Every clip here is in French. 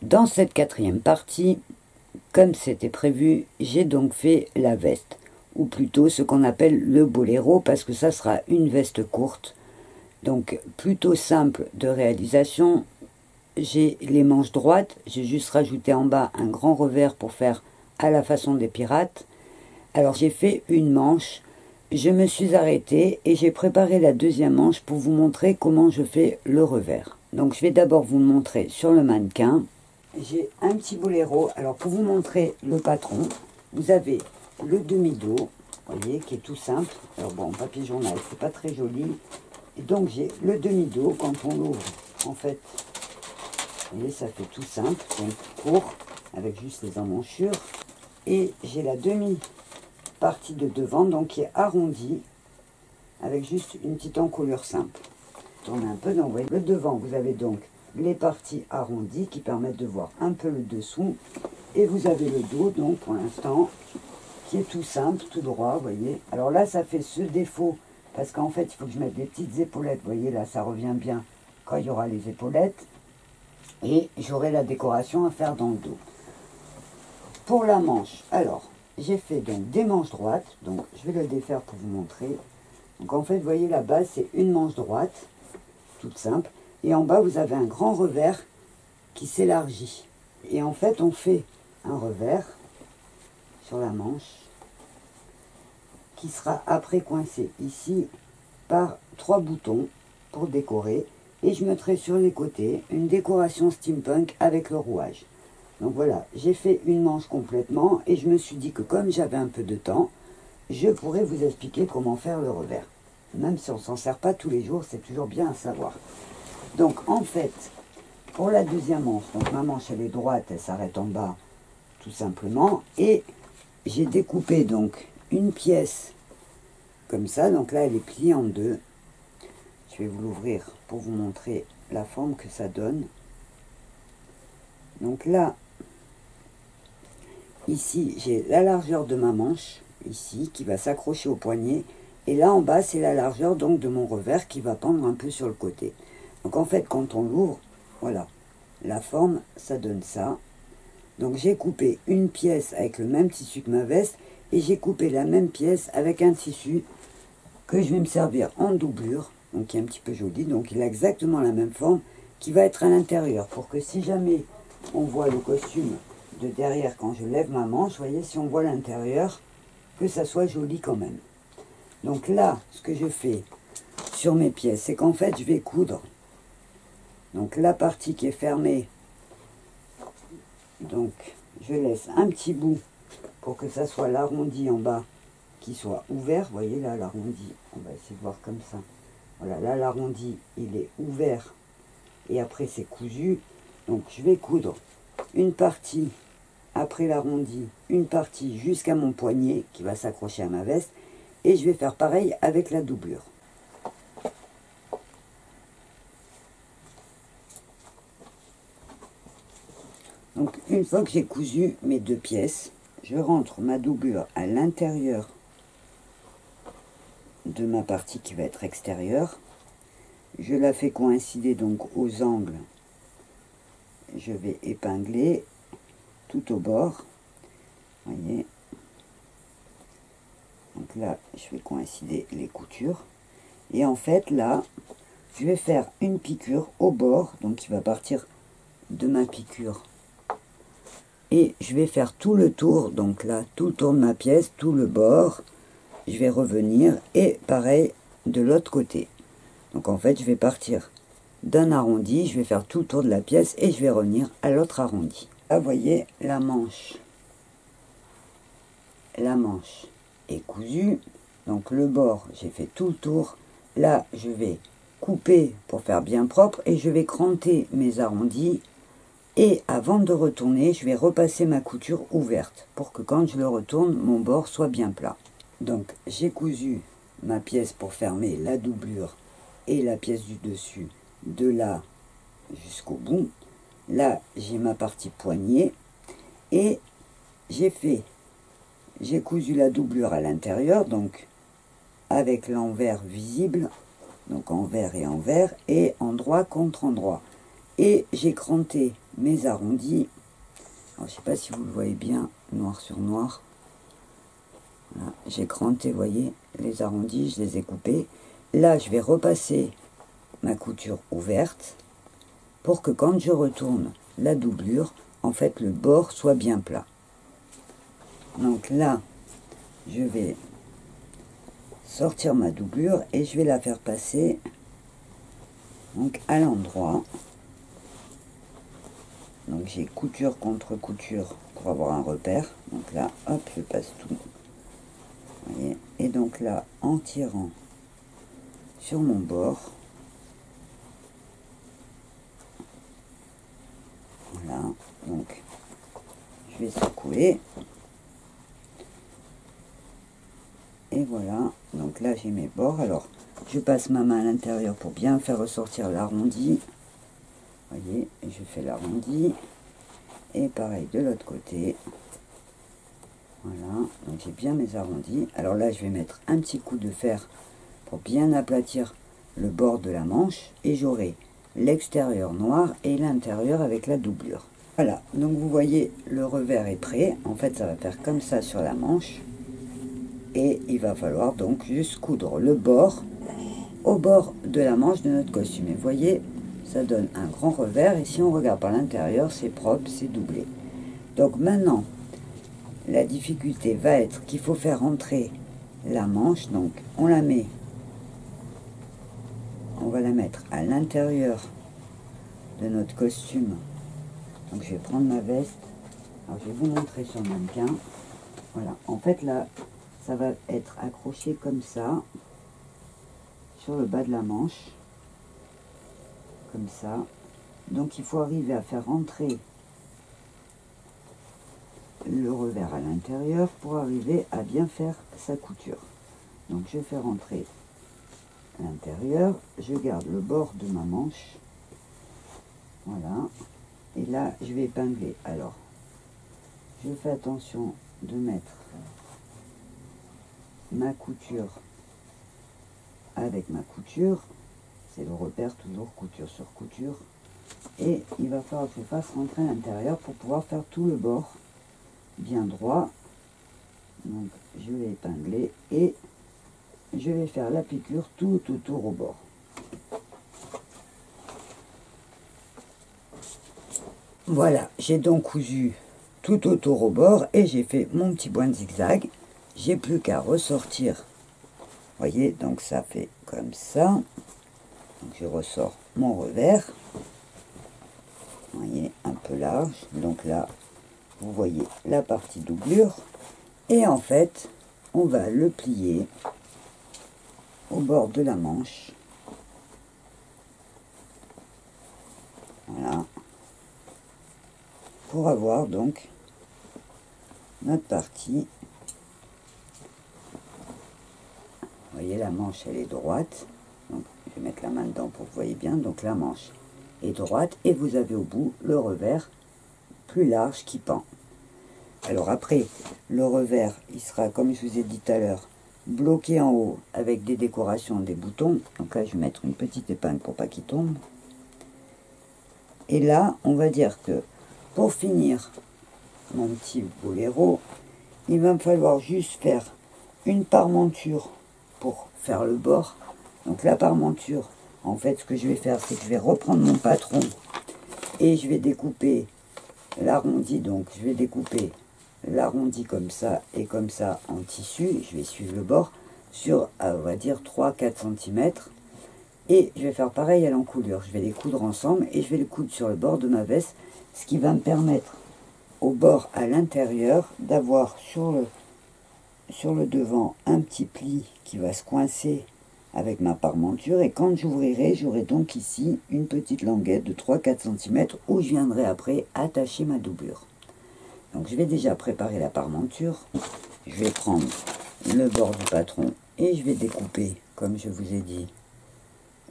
Dans cette quatrième partie, comme c'était prévu, j'ai donc fait la veste, ou plutôt ce qu'on appelle le boléro, parce que ça sera une veste courte, donc plutôt simple de réalisation. J'ai les manches droites, j'ai juste rajouté en bas un grand revers pour faire à la façon des pirates. Alors j'ai fait une manche, je me suis arrêtée et j'ai préparé la deuxième manche pour vous montrer comment je fais le revers. Donc je vais d'abord vous le montrer sur le mannequin. J'ai un petit boléro. Alors pour vous montrer le patron, vous avez le demi-dos, vous voyez, qui est tout simple. Alors bon, papier journal, c'est pas très joli. Et donc j'ai le demi-dos, quand on l'ouvre, en fait, vous voyez, ça fait tout simple, donc court, avec juste les emmanchures. Et j'ai la demi-partie de devant, donc qui est arrondie, avec juste une petite encolure simple. Tournez un peu, donc vous voyez, le devant, vous avez donc les parties arrondies qui permettent de voir un peu le dessous. Et vous avez le dos, donc pour l'instant, qui est tout simple, tout droit, vous voyez. Alors là, ça fait ce défaut, parce qu'en fait, il faut que je mette des petites épaulettes. Vous voyez, là, ça revient bien quand il y aura les épaulettes. Et j'aurai la décoration à faire dans le dos. Pour la manche, alors, j'ai fait donc des manches droites. Donc, je vais le défaire pour vous montrer. Donc, en fait, vous voyez, la base, c'est une manche droite, toute simple. Et en bas, vous avez un grand revers qui s'élargit. Et en fait, on fait un revers sur la manche qui sera après coincé ici par 3 boutons pour décorer. Et je mettrai sur les côtés une décoration steampunk avec le rouage. Donc voilà, j'ai fait une manche complètement et je me suis dit que comme j'avais un peu de temps, je pourrais vous expliquer comment faire le revers. Même si on ne s'en sert pas tous les jours, c'est toujours bien à savoir. Donc en fait, pour la deuxième manche, donc ma manche elle est droite, elle s'arrête en bas tout simplement. Et j'ai découpé donc une pièce comme ça, donc là elle est pliée en deux. Je vais vous l'ouvrir pour vous montrer la forme que ça donne. Donc là, ici, j'ai la largeur de ma manche, ici, qui va s'accrocher au poignet. Et là, en bas, c'est la largeur donc de mon revers qui va pendre un peu sur le côté. Donc en fait, quand on l'ouvre, voilà, la forme, ça donne ça. Donc j'ai coupé une pièce avec le même tissu que ma veste. Et j'ai coupé la même pièce avec un tissu que je vais me servir en doublure. Donc qui est un petit peu joli, donc il a exactement la même forme qui va être à l'intérieur, pour que si jamais on voit le costume de derrière quand je lève ma manche, vous voyez, si on voit l'intérieur, que ça soit joli quand même. Donc là, ce que je fais sur mes pièces, c'est qu'en fait je vais coudre donc la partie qui est fermée, donc je laisse un petit bout pour que ça soit l'arrondi en bas qui soit ouvert, vous voyez là l'arrondi, on va essayer de voir comme ça. Voilà, là l'arrondi, il est ouvert et après c'est cousu. Donc je vais coudre une partie après l'arrondi, une partie jusqu'à mon poignet qui va s'accrocher à ma veste. Et je vais faire pareil avec la doublure. Donc une fois que j'ai cousu mes deux pièces, je rentre ma doublure à l'intérieur de ma partie qui va être extérieure. Je la fais coïncider donc aux angles. Je vais épingler tout au bord. Vous voyez. Donc là, je vais coïncider les coutures. Et en fait, là, je vais faire une piqûre au bord. Donc, il va partir de ma piqûre. Et je vais faire tout le tour. Donc là, tout le tour de ma pièce, tout le bord. Je vais revenir. Et pareil, de l'autre côté. Donc, en fait, je vais partir d'un arrondi. Je vais faire tout le tour de la pièce. Et je vais revenir à l'autre arrondi. Là, vous voyez, la manche. La manche est cousue, donc le bord j'ai fait tout le tour. Là je vais couper pour faire bien propre et je vais cranter mes arrondis, et avant de retourner je vais repasser ma couture ouverte pour que quand je le retourne mon bord soit bien plat. Donc j'ai cousu ma pièce pour fermer la doublure et la pièce du dessus de là jusqu'au bout. Là j'ai ma partie poignet et j'ai cousu la doublure à l'intérieur, donc avec l'envers visible, donc envers et endroit contre endroit. Et j'ai cranté mes arrondis. Alors, je sais pas si vous le voyez bien, noir sur noir. Voilà, j'ai cranté, vous voyez, les arrondis, je les ai coupés. Là, je vais repasser ma couture ouverte pour que quand je retourne la doublure, en fait, le bord soit bien plat. Donc là, je vais sortir ma doublure et je vais la faire passer donc à l'endroit. Donc j'ai couture contre couture pour avoir un repère. Donc là, hop, je passe tout. Vous voyez, et donc là, en tirant sur mon bord, voilà, donc je vais secouer. Et voilà, donc là j'ai mes bords. Alors, je passe ma main à l'intérieur pour bien faire ressortir l'arrondi. Vous voyez, je fais l'arrondi. Et pareil de l'autre côté. Voilà, donc j'ai bien mes arrondis. Alors là, je vais mettre un petit coup de fer pour bien aplatir le bord de la manche. Et j'aurai l'extérieur noir et l'intérieur avec la doublure. Voilà, donc vous voyez, le revers est prêt. En fait, ça va faire comme ça sur la manche. Et il va falloir donc juste coudre le bord au bord de la manche de notre costume. Et vous voyez, ça donne un grand revers. Et si on regarde par l'intérieur, c'est propre, c'est doublé. Donc maintenant, la difficulté va être qu'il faut faire entrer la manche. Donc on la met, on va la mettre à l'intérieur de notre costume. Donc je vais prendre ma veste. Alors je vais vous montrer sur le mannequin. Voilà, en fait là, ça va être accroché comme ça, sur le bas de la manche, comme ça. Donc il faut arriver à faire rentrer le revers à l'intérieur pour arriver à bien faire sa couture. Donc je fais rentrer à l'intérieur, je garde le bord de ma manche, voilà, et là je vais épingler. Alors je fais attention de mettre ma couture avec ma couture, c'est le repère, toujours couture sur couture, et il va falloir que je fasse rentrer à l'intérieur pour pouvoir faire tout le bord bien droit. Donc je vais épingler et je vais faire la piqûre tout autour au bord. Voilà, j'ai donc cousu tout autour au bord et j'ai fait mon petit point de zigzag. J'ai plus qu'à ressortir. Voyez, donc ça fait comme ça. Donc je ressors mon revers. Vous voyez, un peu large. Donc là, vous voyez la partie doublure. Et en fait, on va le plier au bord de la manche. Voilà. Pour avoir donc notre partie. Vous voyez, la manche, elle est droite. Donc, je vais mettre la main dedans pour que vous voyez bien. Donc, la manche est droite. Et vous avez au bout le revers plus large qui pend. Alors, après, le revers, il sera, comme je vous ai dit tout à l'heure, bloqué en haut avec des décorations, des boutons. Donc là, je vais mettre une petite épingle pour pas qu'il tombe. Et là, on va dire que pour finir mon petit boléro, il va me falloir juste faire une parmenture pour faire le bord. Donc la parmenture, en fait, ce que je vais faire, c'est que je vais reprendre mon patron et je vais découper l'arrondi. Donc je vais découper l'arrondi comme ça et comme ça en tissu. Je vais suivre le bord sur, on va dire, 3-4 cm. Et je vais faire pareil à l'encoulure. Je vais les coudre ensemble et je vais les coudre sur le bord de ma veste, ce qui va me permettre au bord à l'intérieur d'avoir sur le devant un petit pli qui va se coincer avec ma parmenture, et quand j'ouvrirai, j'aurai donc ici une petite languette de 3-4 cm où je viendrai après attacher ma doublure. Donc je vais déjà préparer la parmenture. Je vais prendre le bord du patron et je vais découper, comme je vous ai dit,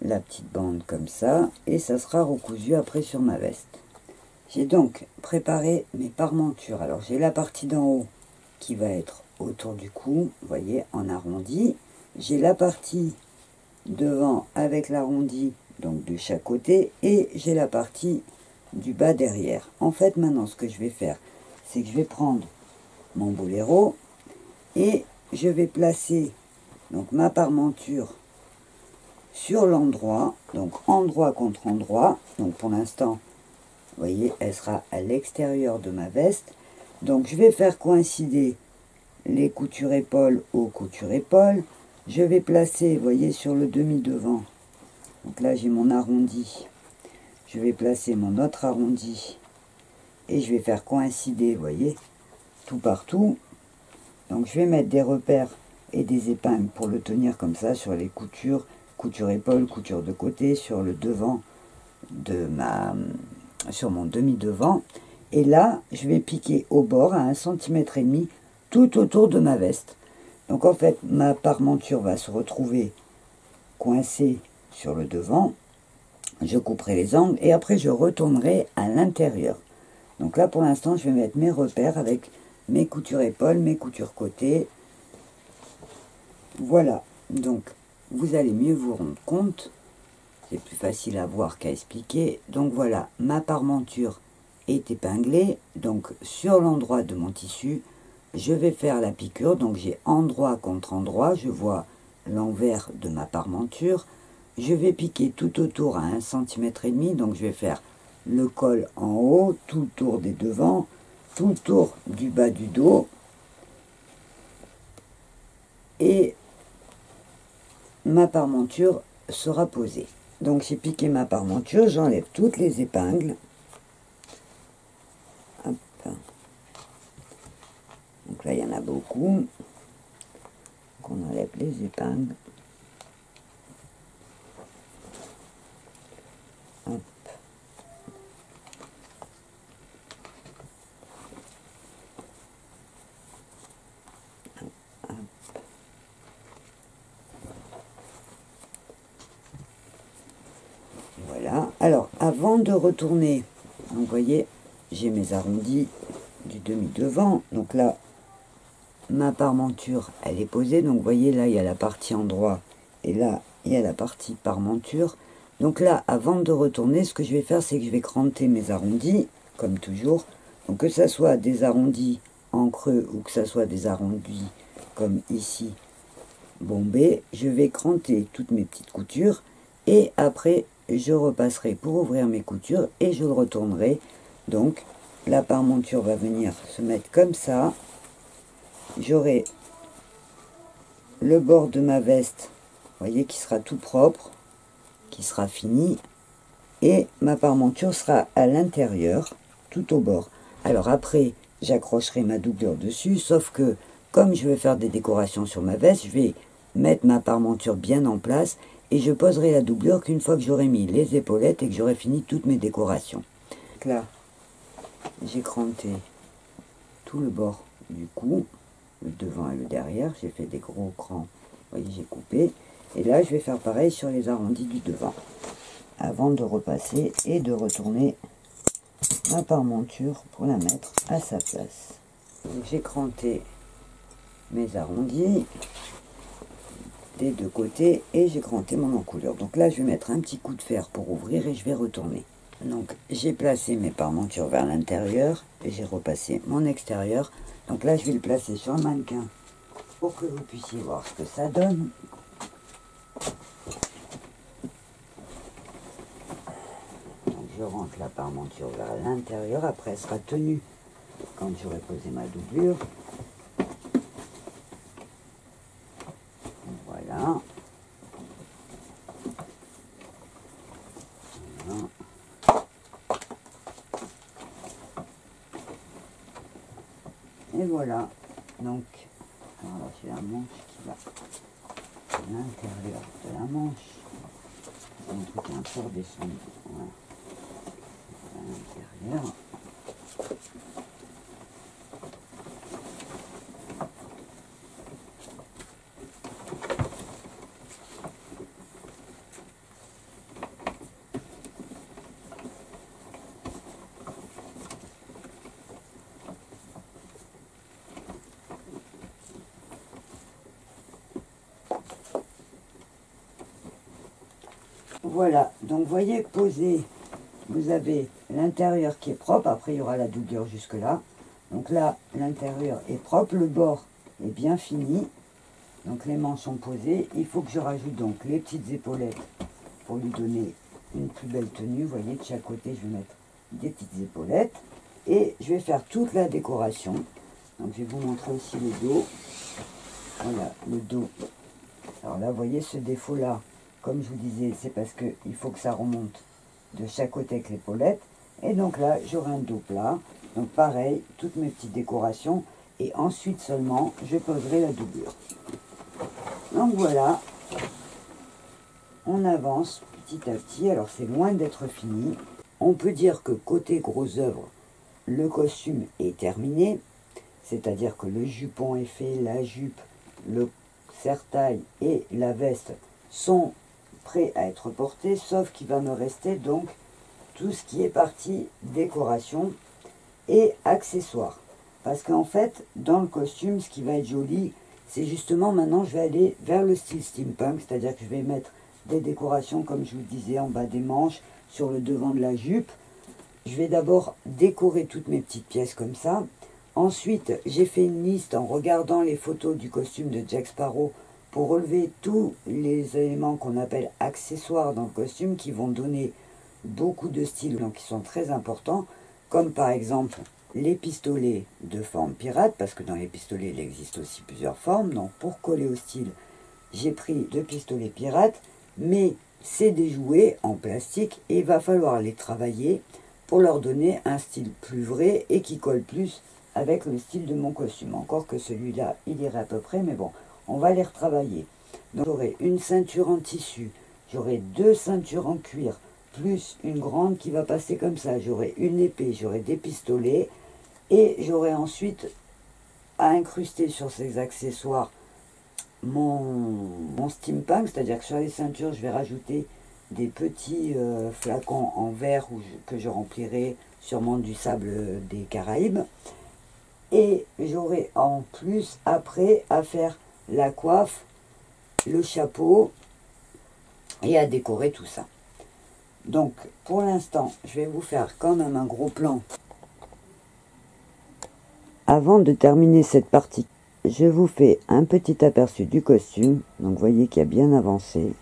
la petite bande comme ça, et ça sera recousu après sur ma veste. J'ai donc préparé mes parmentures. Alors j'ai la partie d'en haut qui va être autour du cou, vous voyez, en arrondi. J'ai la partie devant avec l'arrondi donc de chaque côté, et j'ai la partie du bas derrière. En fait, maintenant, ce que je vais faire, c'est que je vais prendre mon boléro et je vais placer donc ma parmenture sur l'endroit, donc endroit contre endroit. Donc pour l'instant, vous voyez, elle sera à l'extérieur de ma veste. Donc je vais faire coïncider les coutures épaules aux coutures épaules. Je vais placer, vous voyez, sur le demi-devant. Donc là, j'ai mon arrondi. Je vais placer mon autre arrondi. Et je vais faire coïncider, vous voyez, tout partout. Donc je vais mettre des repères et des épingles pour le tenir comme ça sur les coutures. Couture épaule, couture de côté, sur le devant de sur mon demi-devant. Et là, je vais piquer au bord à 1,5 cm tout autour de ma veste. Donc en fait, ma parmenture va se retrouver coincée sur le devant. Je couperai les angles et après je retournerai à l'intérieur. Donc là, pour l'instant, je vais mettre mes repères avec mes coutures épaules, mes coutures côté. Voilà. Donc, vous allez mieux vous rendre compte. C'est plus facile à voir qu'à expliquer. Donc voilà, ma parmenture est épinglée. Donc sur l'endroit de mon tissu, je vais faire la piqûre. Donc j'ai endroit contre endroit. Je vois l'envers de ma parmenture. Je vais piquer tout autour à 1,5 cm. Donc je vais faire le col en haut, tout autour des devants, tout autour du bas du dos. Et ma parmenture sera posée. Donc j'ai piqué ma parmenture, j'enlève toutes les épingles. Hop. Donc là il y en a beaucoup. Donc on enlève les épingles. Hop. Hop. Voilà. Alors avant de retourner, vous voyez, j'ai mes arrondis du demi-devant. Donc là, ma parmenture, elle est posée. Donc vous voyez, là, il y a la partie endroit. Et là, il y a la partie parmenture. Donc là, avant de retourner, ce que je vais faire, c'est que je vais cranter mes arrondis, comme toujours. Donc que ça soit des arrondis en creux ou que ça soit des arrondis comme ici, bombés, je vais cranter toutes mes petites coutures. Et après, je repasserai pour ouvrir mes coutures et je le retournerai. Donc, la parmenture va venir se mettre comme ça. J'aurai le bord de ma veste, vous voyez, qui sera tout propre, qui sera fini. Et ma parmenture sera à l'intérieur, tout au bord. Alors après, j'accrocherai ma doublure dessus, sauf que, comme je vais faire des décorations sur ma veste, je vais mettre ma parmenture bien en place et je poserai la doublure qu'une fois que j'aurai mis les épaulettes et que j'aurai fini toutes mes décorations. Donc là, j'ai cranté tout le bord du cou, le devant et le derrière, j'ai fait des gros crans, vous voyez, j'ai coupé. Et là, je vais faire pareil sur les arrondis du devant, avant de repasser et de retourner ma parmenture pour la mettre à sa place. Donc j'ai cranté mes arrondis des deux côtés et j'ai cranté mon encoulure. Donc là, je vais mettre un petit coup de fer pour ouvrir et je vais retourner. Donc j'ai placé mes parmentures vers l'intérieur et j'ai repassé mon extérieur. Donc là, je vais le placer sur le mannequin pour que vous puissiez voir ce que ça donne. Donc je rentre la parmenture vers l'intérieur. Après, elle sera tenue quand j'aurai posé ma doublure. Voilà. Voilà. Et voilà. Donc, alors j'ai la manche qui va à l'intérieur de la manche. Un truc un peu redescendu. Voilà. À l'intérieur. Voilà, donc voyez posé, vous avez l'intérieur qui est propre, après il y aura la doublure jusque là. Donc là, l'intérieur est propre, le bord est bien fini. Donc les manches sont posées. Il faut que je rajoute donc les petites épaulettes pour lui donner une plus belle tenue. Vous voyez, de chaque côté, je vais mettre des petites épaulettes. Et je vais faire toute la décoration. Donc je vais vous montrer aussi le dos. Voilà, le dos. Alors là, vous voyez ce défaut-là, comme je vous disais, c'est parce qu'il faut que ça remonte de chaque côté avec l'épaulette. Et donc là, j'aurai un dos plat. Donc pareil, toutes mes petites décorations. Et ensuite seulement, je poserai la doublure. Donc voilà, on avance petit à petit. Alors c'est loin d'être fini. On peut dire que côté gros œuvre, le costume est terminé. C'est-à-dire que le jupon est fait, la jupe, le serre-taille et la veste sont prêts à être portés. Sauf qu'il va me rester donc tout ce qui est partie décoration et accessoires. Parce qu'en fait, dans le costume, ce qui va être joli, c'est justement maintenant, je vais aller vers le style steampunk, c'est-à-dire que je vais mettre des décorations, comme je vous disais, en bas des manches, sur le devant de la jupe. Je vais d'abord décorer toutes mes petites pièces comme ça. Ensuite, j'ai fait une liste en regardant les photos du costume de Jack Sparrow pour relever tous les éléments qu'on appelle accessoires dans le costume qui vont donner beaucoup de style, donc qui sont très importants, comme par exemple les pistolets de forme pirate, parce que dans les pistolets, il existe aussi plusieurs formes. Donc pour coller au style, j'ai pris 2 pistolets pirates, mais c'est des jouets en plastique et il va falloir les travailler pour leur donner un style plus vrai et qui colle plus avec le style de mon costume. Encore que celui-là, il irait à peu près, mais bon, on va les retravailler. Donc j'aurai une ceinture en tissu, j'aurai 2 ceintures en cuir, plus une grande qui va passer comme ça. J'aurai une épée, j'aurai des pistolets, et j'aurai ensuite à incruster sur ces accessoires mon steampunk, c'est-à-dire que sur les ceintures, je vais rajouter des petits flacons en verre que je remplirai sûrement du sable des Caraïbes. Et j'aurai en plus après à faire la coiffe, le chapeau et à décorer tout ça. Donc pour l'instant, je vais vous faire quand même un gros plan. Avant de terminer cette partie, je vous fais un petit aperçu du costume. Donc vous voyez qu'il a bien avancé.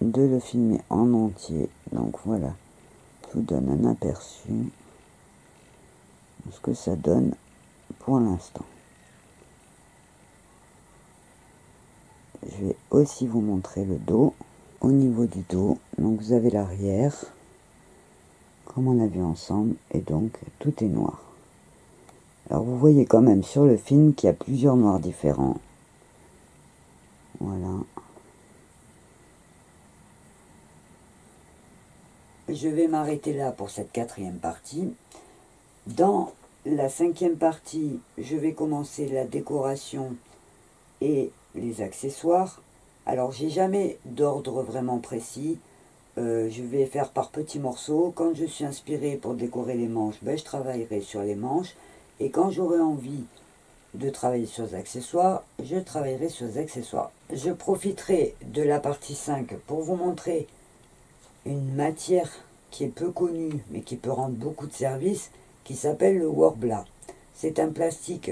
De le filmer en entier. Donc voilà, je vous donne un aperçu de ce que ça donne pour l'instant. Je vais aussi vous montrer le dos. Au niveau du dos, donc vous avez l'arrière, comme on a vu ensemble, et donc tout est noir. Alors vous voyez quand même sur le film qu'il y a plusieurs noirs différents. Voilà. Je vais m'arrêter là pour cette 4e partie. Dans la 5e partie, je vais commencer la décoration et les accessoires. Alors j'ai jamais d'ordre vraiment précis. Je vais faire par petits morceaux. Quand je suis inspirée pour décorer les manches, ben, je travaillerai sur les manches. Et quand j'aurai envie de travailler sur les accessoires, je travaillerai sur les accessoires. Je profiterai de la partie 5 pour vous montrer une matière qui est peu connue, mais qui peut rendre beaucoup de services, qui s'appelle le Worbla. C'est un plastique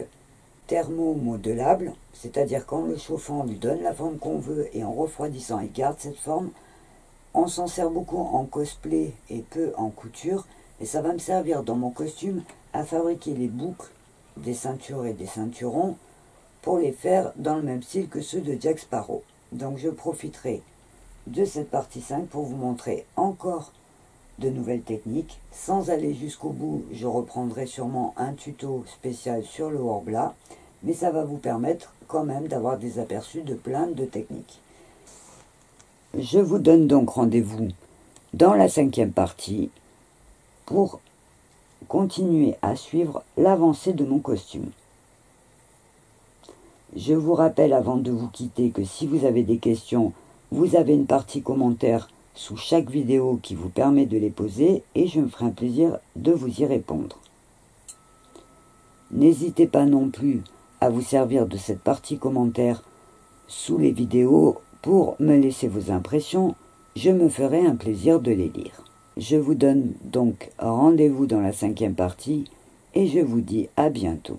thermomodelable, c'est-à-dire qu'en le chauffant, on lui donne la forme qu'on veut, et en refroidissant, il garde cette forme. On s'en sert beaucoup en cosplay et peu en couture, et ça va me servir dans mon costume à fabriquer les boucles des ceintures et des ceinturons pour les faire dans le même style que ceux de Jack Sparrow. Donc je profiterai de cette partie 5 pour vous montrer encore de nouvelles techniques. Sans aller jusqu'au bout, je reprendrai sûrement un tuto spécial sur le Worbla, mais ça va vous permettre quand même d'avoir des aperçus de plein de techniques. Je vous donne donc rendez-vous dans la 5e partie pour continuer à suivre l'avancée de mon costume. Je vous rappelle avant de vous quitter que si vous avez des questions, vous avez une partie commentaire sous chaque vidéo qui vous permet de les poser et je me ferai un plaisir de vous y répondre. N'hésitez pas non plus à vous servir de cette partie commentaire sous les vidéos pour me laisser vos impressions. Je me ferai un plaisir de les lire. Je vous donne donc rendez-vous dans la 5e partie et je vous dis à bientôt.